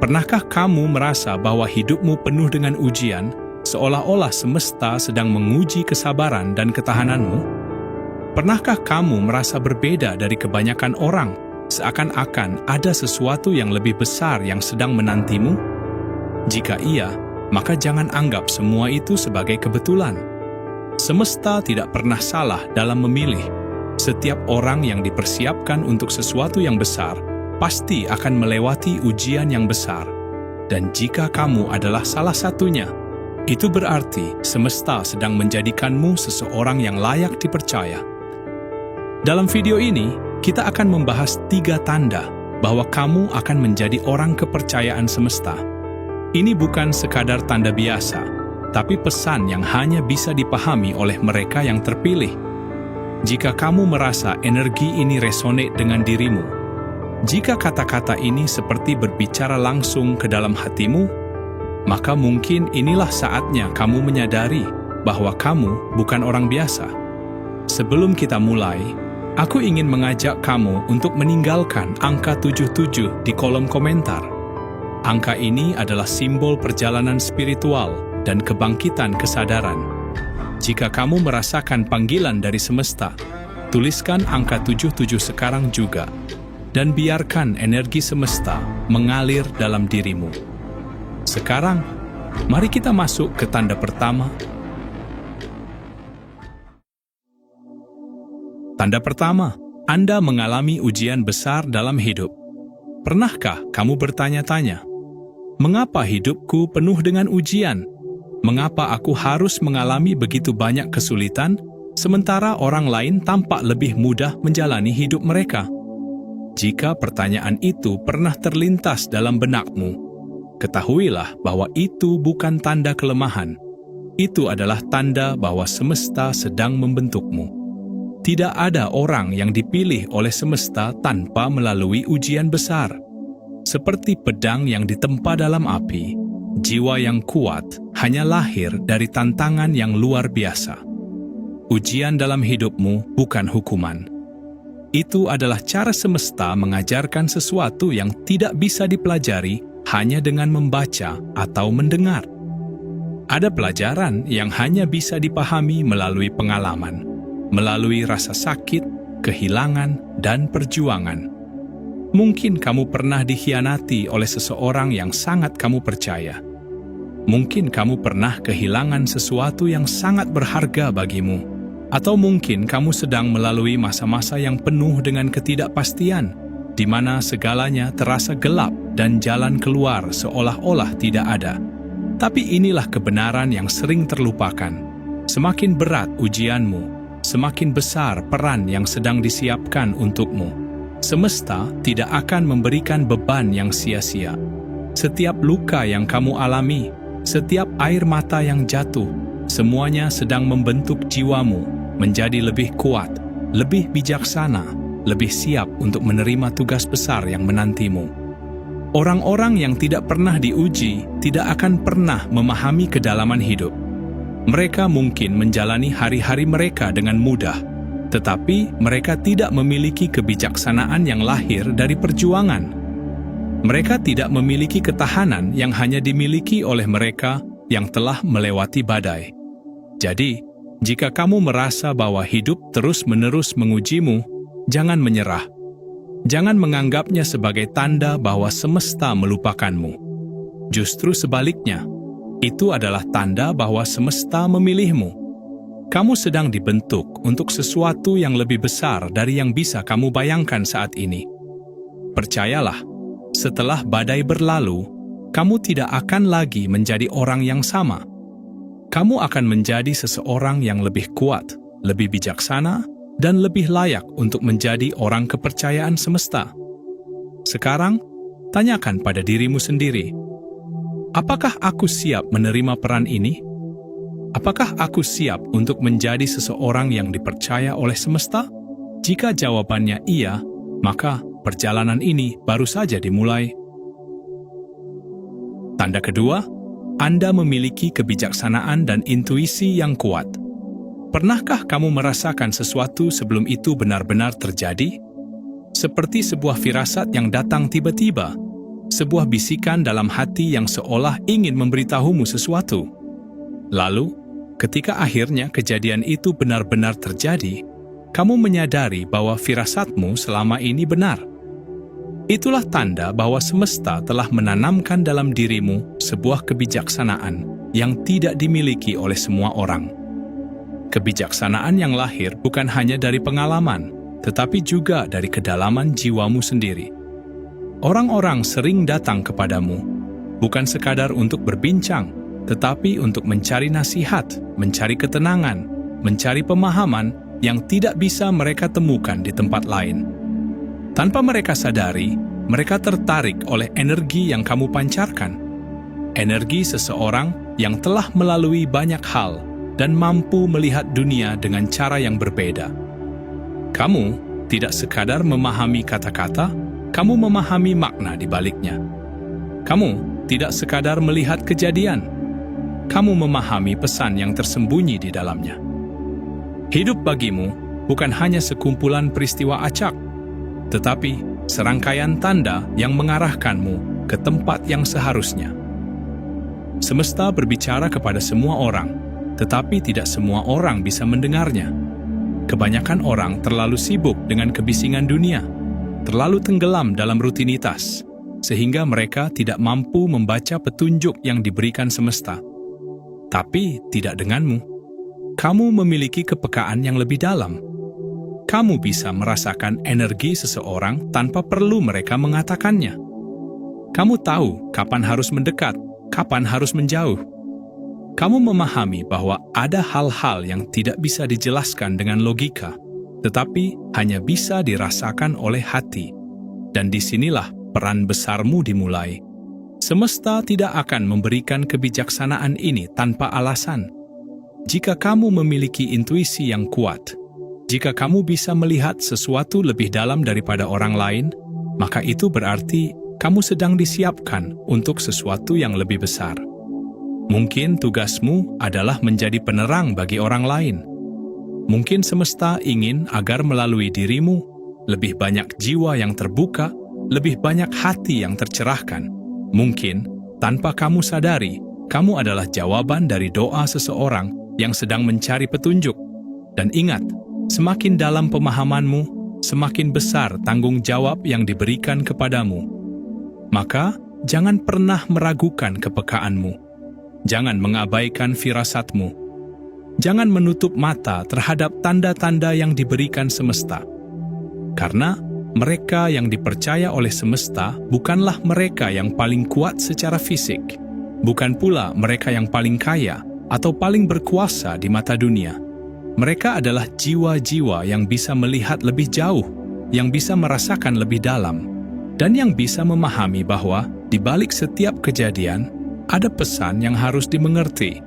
Pernahkah kamu merasa bahwa hidupmu penuh dengan ujian, seolah-olah semesta sedang menguji kesabaran dan ketahananmu? Pernahkah kamu merasa berbeda dari kebanyakan orang, seakan-akan ada sesuatu yang lebih besar yang sedang menantimu? Jika iya, maka jangan anggap semua itu sebagai kebetulan. Semesta tidak pernah salah dalam memilih. Setiap orang yang dipersiapkan untuk sesuatu yang besar, pasti akan melewati ujian yang besar. Dan jika kamu adalah salah satunya, itu berarti semesta sedang menjadikanmu seseorang yang layak dipercaya. Dalam video ini, kita akan membahas 3 tanda bahwa kamu akan menjadi orang kepercayaan semesta. Ini bukan sekadar tanda biasa, tapi pesan yang hanya bisa dipahami oleh mereka yang terpilih. Jika kamu merasa energi ini resonate dengan dirimu, jika kata-kata ini seperti berbicara langsung ke dalam hatimu, maka mungkin inilah saatnya kamu menyadari bahwa kamu bukan orang biasa. Sebelum kita mulai, aku ingin mengajak kamu untuk meninggalkan angka 77 di kolom komentar. Angka ini adalah simbol perjalanan spiritual dan kebangkitan kesadaran. Jika kamu merasakan panggilan dari semesta, tuliskan angka 77 sekarang juga, dan biarkan energi semesta mengalir dalam dirimu. Sekarang, mari kita masuk ke tanda pertama. Tanda pertama, Anda mengalami ujian besar dalam hidup. Pernahkah kamu bertanya-tanya, mengapa hidupku penuh dengan ujian? Mengapa aku harus mengalami begitu banyak kesulitan, sementara orang lain tampak lebih mudah menjalani hidup mereka? Jika pertanyaan itu pernah terlintas dalam benakmu, ketahuilah bahwa itu bukan tanda kelemahan. Itu adalah tanda bahwa semesta sedang membentukmu. Tidak ada orang yang dipilih oleh semesta tanpa melalui ujian besar. Seperti pedang yang ditempa dalam api, jiwa yang kuat hanya lahir dari tantangan yang luar biasa. Ujian dalam hidupmu bukan hukuman. Itu adalah cara semesta mengajarkan sesuatu yang tidak bisa dipelajari hanya dengan membaca atau mendengar. Ada pelajaran yang hanya bisa dipahami melalui pengalaman, melalui rasa sakit, kehilangan, dan perjuangan. Mungkin kamu pernah dikhianati oleh seseorang yang sangat kamu percaya. Mungkin kamu pernah kehilangan sesuatu yang sangat berharga bagimu. Atau mungkin kamu sedang melalui masa-masa yang penuh dengan ketidakpastian, di mana segalanya terasa gelap dan jalan keluar seolah-olah tidak ada. Tapi inilah kebenaran yang sering terlupakan. Semakin berat ujianmu, semakin besar peran yang sedang disiapkan untukmu. Semesta tidak akan memberikan beban yang sia-sia. Setiap luka yang kamu alami, setiap air mata yang jatuh, semuanya sedang membentuk jiwamu menjadi lebih kuat, lebih bijaksana, lebih siap untuk menerima tugas besar yang menantimu. Orang-orang yang tidak pernah diuji tidak akan pernah memahami kedalaman hidup. Mereka mungkin menjalani hari-hari mereka dengan mudah, tetapi mereka tidak memiliki kebijaksanaan yang lahir dari perjuangan. Mereka tidak memiliki ketahanan yang hanya dimiliki oleh mereka yang telah melewati badai. Jadi, jika kamu merasa bahwa hidup terus-menerus mengujimu, jangan menyerah. Jangan menganggapnya sebagai tanda bahwa semesta melupakanmu. Justru sebaliknya, itu adalah tanda bahwa semesta memilihmu. Kamu sedang dibentuk untuk sesuatu yang lebih besar dari yang bisa kamu bayangkan saat ini. Percayalah, setelah badai berlalu, kamu tidak akan lagi menjadi orang yang sama. Kamu akan menjadi seseorang yang lebih kuat, lebih bijaksana, dan lebih layak untuk menjadi orang kepercayaan semesta. Sekarang, tanyakan pada dirimu sendiri, apakah aku siap menerima peran ini? Apakah aku siap untuk menjadi seseorang yang dipercaya oleh semesta? Jika jawabannya iya, maka perjalanan ini baru saja dimulai. Tanda kedua, Anda memiliki kebijaksanaan dan intuisi yang kuat. Pernahkah kamu merasakan sesuatu sebelum itu benar-benar terjadi? Seperti sebuah firasat yang datang tiba-tiba, sebuah bisikan dalam hati yang seolah ingin memberitahumu sesuatu. Lalu, ketika akhirnya kejadian itu benar-benar terjadi, kamu menyadari bahwa firasatmu selama ini benar. Itulah tanda bahwa semesta telah menanamkan dalam dirimu sebuah kebijaksanaan yang tidak dimiliki oleh semua orang. Kebijaksanaan yang lahir bukan hanya dari pengalaman, tetapi juga dari kedalaman jiwamu sendiri. Orang-orang sering datang kepadamu, bukan sekadar untuk berbincang, tetapi untuk mencari nasihat, mencari ketenangan, mencari pemahaman yang tidak bisa mereka temukan di tempat lain. Tanpa mereka sadari, mereka tertarik oleh energi yang kamu pancarkan. Energi seseorang yang telah melalui banyak hal dan mampu melihat dunia dengan cara yang berbeda. Kamu tidak sekadar memahami kata-kata, kamu memahami makna di baliknya. Kamu tidak sekadar melihat kejadian, kamu memahami pesan yang tersembunyi di dalamnya. Hidup bagimu bukan hanya sekumpulan peristiwa acak, tetapi serangkaian tanda yang mengarahkanmu ke tempat yang seharusnya. Semesta berbicara kepada semua orang, tetapi tidak semua orang bisa mendengarnya. Kebanyakan orang terlalu sibuk dengan kebisingan dunia, terlalu tenggelam dalam rutinitas, sehingga mereka tidak mampu membaca petunjuk yang diberikan semesta. Tapi tidak denganmu. Kamu memiliki kepekaan yang lebih dalam. Kamu bisa merasakan energi seseorang tanpa perlu mereka mengatakannya. Kamu tahu kapan harus mendekat, kapan harus menjauh. Kamu memahami bahwa ada hal-hal yang tidak bisa dijelaskan dengan logika, tetapi hanya bisa dirasakan oleh hati. Dan disinilah peran besarmu dimulai. Semesta tidak akan memberikan kebijaksanaan ini tanpa alasan. Jika kamu memiliki intuisi yang kuat, jika kamu bisa melihat sesuatu lebih dalam daripada orang lain, maka itu berarti kamu sedang disiapkan untuk sesuatu yang lebih besar. Mungkin tugasmu adalah menjadi penerang bagi orang lain. Mungkin semesta ingin agar melalui dirimu, lebih banyak jiwa yang terbuka, lebih banyak hati yang tercerahkan. Mungkin, tanpa kamu sadari, kamu adalah jawaban dari doa seseorang yang sedang mencari petunjuk. Dan ingat, semakin dalam pemahamanmu, semakin besar tanggung jawab yang diberikan kepadamu. Maka, jangan pernah meragukan kepekaanmu. Jangan mengabaikan firasatmu. Jangan menutup mata terhadap tanda-tanda yang diberikan semesta. Karena mereka yang dipercaya oleh semesta bukanlah mereka yang paling kuat secara fisik, bukan pula mereka yang paling kaya atau paling berkuasa di mata dunia. Mereka adalah jiwa-jiwa yang bisa melihat lebih jauh, yang bisa merasakan lebih dalam, dan yang bisa memahami bahwa di balik setiap kejadian ada pesan yang harus dimengerti,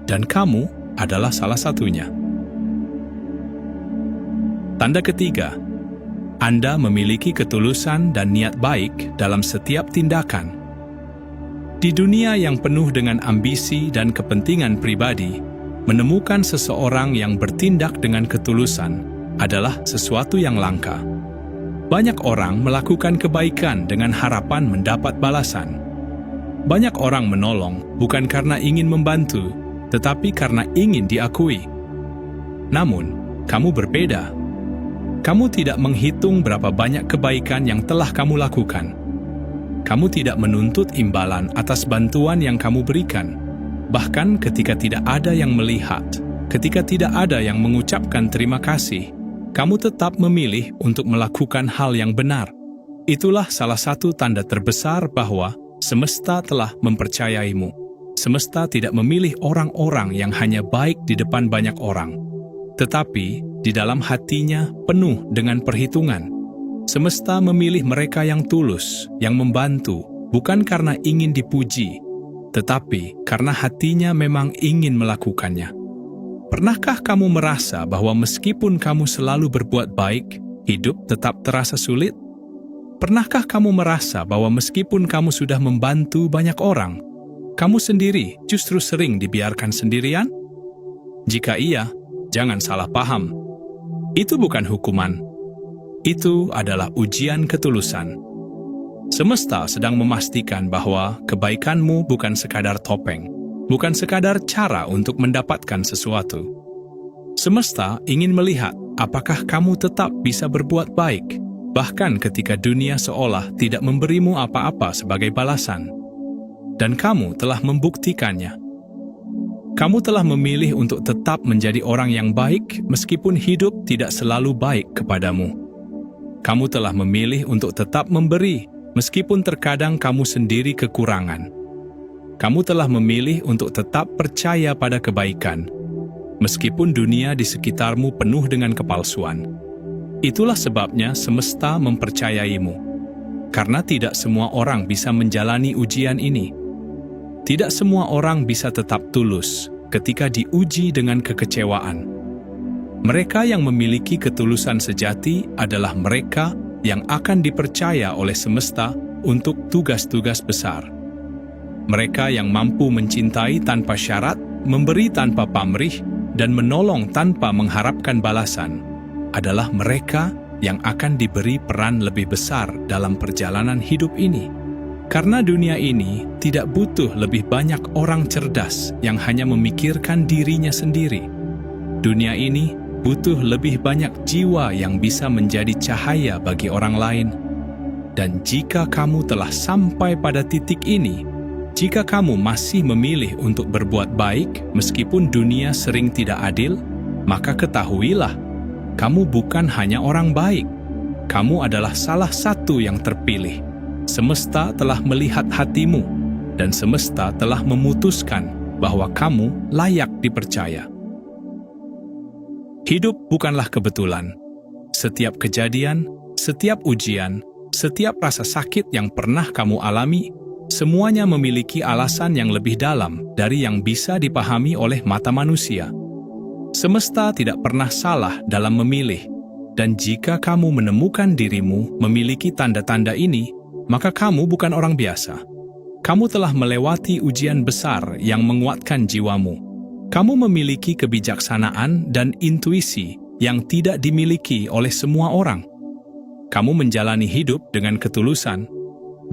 dan kamu adalah salah satunya. Tanda ketiga, Anda memiliki ketulusan dan niat baik dalam setiap tindakan. Di dunia yang penuh dengan ambisi dan kepentingan pribadi, menemukan seseorang yang bertindak dengan ketulusan adalah sesuatu yang langka. Banyak orang melakukan kebaikan dengan harapan mendapat balasan. Banyak orang menolong bukan karena ingin membantu, tetapi karena ingin diakui. Namun, kamu berbeda. Kamu tidak menghitung berapa banyak kebaikan yang telah kamu lakukan. Kamu tidak menuntut imbalan atas bantuan yang kamu berikan. Bahkan ketika tidak ada yang melihat, ketika tidak ada yang mengucapkan terima kasih, kamu tetap memilih untuk melakukan hal yang benar. Itulah salah satu tanda terbesar bahwa semesta telah mempercayaimu. Semesta tidak memilih orang-orang yang hanya baik di depan banyak orang, tetapi di dalam hatinya penuh dengan perhitungan. Semesta memilih mereka yang tulus, yang membantu, bukan karena ingin dipuji, tetapi karena hatinya memang ingin melakukannya. Pernahkah kamu merasa bahwa meskipun kamu selalu berbuat baik, hidup tetap terasa sulit? Pernahkah kamu merasa bahwa meskipun kamu sudah membantu banyak orang, kamu sendiri justru sering dibiarkan sendirian? Jika iya, jangan salah paham. Itu bukan hukuman. Itu adalah ujian ketulusan. Semesta sedang memastikan bahwa kebaikanmu bukan sekadar topeng, bukan sekadar cara untuk mendapatkan sesuatu. Semesta ingin melihat apakah kamu tetap bisa berbuat baik, bahkan ketika dunia seolah tidak memberimu apa-apa sebagai balasan. Dan kamu telah membuktikannya. Kamu telah memilih untuk tetap menjadi orang yang baik meskipun hidup tidak selalu baik kepadamu. Kamu telah memilih untuk tetap memberi meskipun terkadang kamu sendiri kekurangan. Kamu telah memilih untuk tetap percaya pada kebaikan meskipun dunia di sekitarmu penuh dengan kepalsuan. Itulah sebabnya semesta mempercayaimu. Karena tidak semua orang bisa menjalani ujian ini. Tidak semua orang bisa tetap tulus ketika diuji dengan kekecewaan. Mereka yang memiliki ketulusan sejati adalah mereka yang akan dipercaya oleh semesta untuk tugas-tugas besar. Mereka yang mampu mencintai tanpa syarat, memberi tanpa pamrih, dan menolong tanpa mengharapkan balasan adalah mereka yang akan diberi peran lebih besar dalam perjalanan hidup ini. Karena dunia ini tidak butuh lebih banyak orang cerdas yang hanya memikirkan dirinya sendiri. Dunia ini butuh lebih banyak jiwa yang bisa menjadi cahaya bagi orang lain. Dan jika kamu telah sampai pada titik ini, jika kamu masih memilih untuk berbuat baik meskipun dunia sering tidak adil, maka ketahuilah, kamu bukan hanya orang baik. Kamu adalah salah satu yang terpilih. Semesta telah melihat hatimu, dan semesta telah memutuskan bahwa kamu layak dipercaya. Hidup bukanlah kebetulan. Setiap kejadian, setiap ujian, setiap rasa sakit yang pernah kamu alami, semuanya memiliki alasan yang lebih dalam dari yang bisa dipahami oleh mata manusia. Semesta tidak pernah salah dalam memilih, dan jika kamu menemukan dirimu memiliki tanda-tanda ini, maka kamu bukan orang biasa. Kamu telah melewati ujian besar yang menguatkan jiwamu. Kamu memiliki kebijaksanaan dan intuisi yang tidak dimiliki oleh semua orang. Kamu menjalani hidup dengan ketulusan,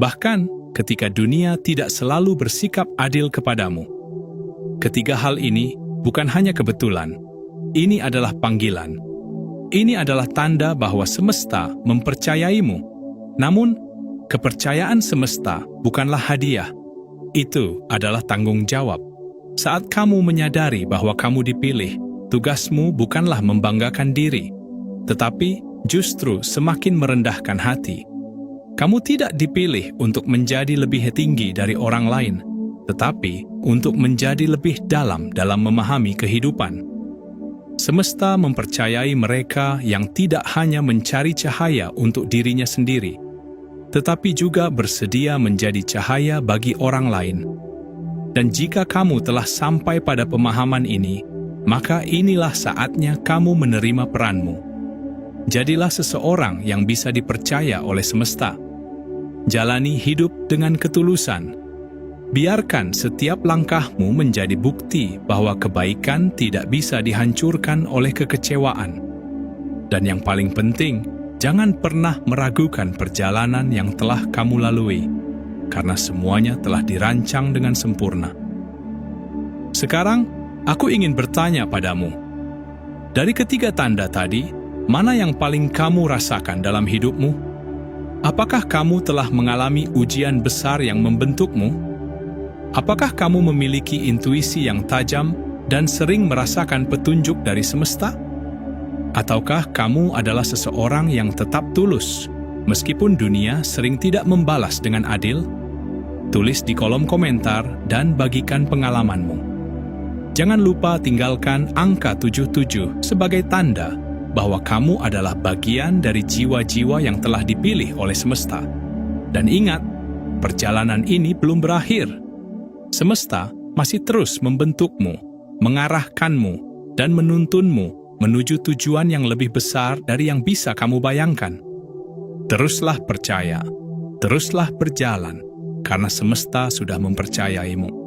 bahkan ketika dunia tidak selalu bersikap adil kepadamu. Ketiga hal ini bukan hanya kebetulan, ini adalah panggilan. Ini adalah tanda bahwa semesta mempercayaimu. Namun, kepercayaan semesta bukanlah hadiah. Itu adalah tanggung jawab. Saat kamu menyadari bahwa kamu dipilih, tugasmu bukanlah membanggakan diri, tetapi justru semakin merendahkan hati. Kamu tidak dipilih untuk menjadi lebih tinggi dari orang lain, tetapi untuk menjadi lebih dalam memahami kehidupan. Semesta mempercayai mereka yang tidak hanya mencari cahaya untuk dirinya sendiri, tetapi juga bersedia menjadi cahaya bagi orang lain. Dan jika kamu telah sampai pada pemahaman ini, maka inilah saatnya kamu menerima peranmu. Jadilah seseorang yang bisa dipercaya oleh semesta. Jalani hidup dengan ketulusan. Biarkan setiap langkahmu menjadi bukti bahwa kebaikan tidak bisa dihancurkan oleh kekecewaan. Dan yang paling penting, jangan pernah meragukan perjalanan yang telah kamu lalui, karena semuanya telah dirancang dengan sempurna. Sekarang, aku ingin bertanya padamu, dari ketiga tanda tadi, mana yang paling kamu rasakan dalam hidupmu? Apakah kamu telah mengalami ujian besar yang membentukmu? Apakah kamu memiliki intuisi yang tajam dan sering merasakan petunjuk dari semesta? Ataukah kamu adalah seseorang yang tetap tulus, meskipun dunia sering tidak membalas dengan adil? Tulis di kolom komentar dan bagikan pengalamanmu. Jangan lupa tinggalkan angka 77 sebagai tanda bahwa kamu adalah bagian dari jiwa-jiwa yang telah dipilih oleh semesta. Dan ingat, perjalanan ini belum berakhir. Semesta masih terus membentukmu, mengarahkanmu, dan menuntunmu menuju tujuan yang lebih besar dari yang bisa kamu bayangkan. Teruslah percaya, teruslah berjalan, karena semesta sudah mempercayaimu.